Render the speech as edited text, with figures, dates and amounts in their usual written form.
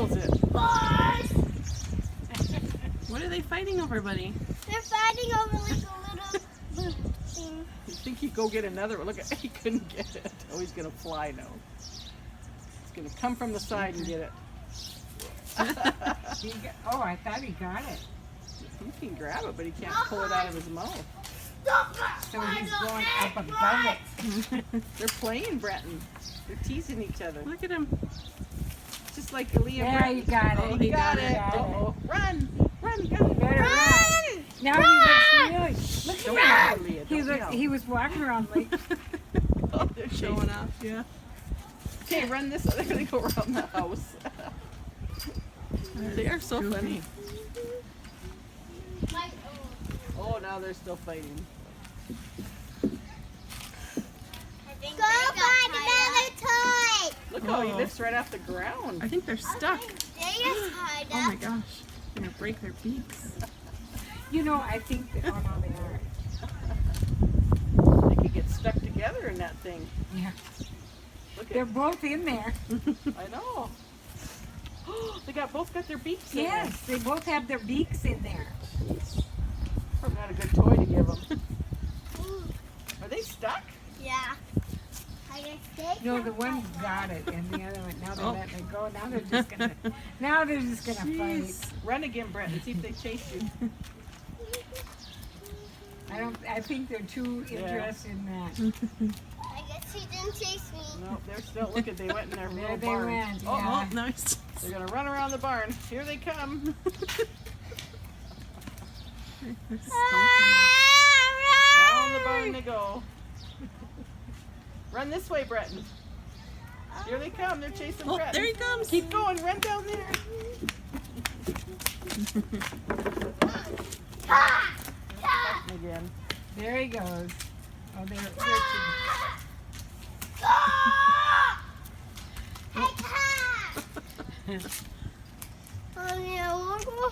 kills it. Boys! What are they fighting over, buddy? They're fighting over like a little thing. You think he'd go get another one? Look, he couldn't get it. Oh, he's gonna fly now. He's gonna come from the side and get it. Oh, I thought he got it. He can grab it, but he can't pull it out of his mouth. So he's going up above it. They're playing, Breton. They're teasing each other. Look at him. Just like Aaliyah. There, Breton. you got it. Oh, he got it. Got it. Uh-oh. Run! Run! Go! Better run. Now he looks really. Don't Look at yell, him. Aaliyah. He Don't looked. yell. He was walking around like. Oh, they're showing off. Yeah. Okay, run this. They're gonna go around the house. They are so funny. Oh, now they're still fighting. Go find another toy! Look how he Oh. lifts right off the ground. I think they're stuck. They just tied Oh my up. gosh. They're gonna break their beaks. You know, I think that. Oh no, they are. They could get stuck together in that thing. Yeah. Look They're at. both in there. I know. They both got their beaks in Yes, they both have their beaks in there. there. Probably not a good toy to give them. Are they stuck? Yeah. I guess they No, the one got it, and the other one. Now they're Oh. letting it go. Now they're just gonna. Now they're just gonna fight. Jeez. Run again, Brett, and see if they chase you. I don't. I think they're too Yeah. interested in that. I guess he didn't chase me. No, they're still. Look at. They went in their There little they barn. went. Oh, Yeah. Oh, nice. they're gonna run around the barn. Here they come. Around the barn they go. Run this way, Breton. Here they come. They're chasing Oh, Breton. there he comes. Keep going. Run down there. Fighting again. There he goes. Oh, they're. Oh yeah, we'll go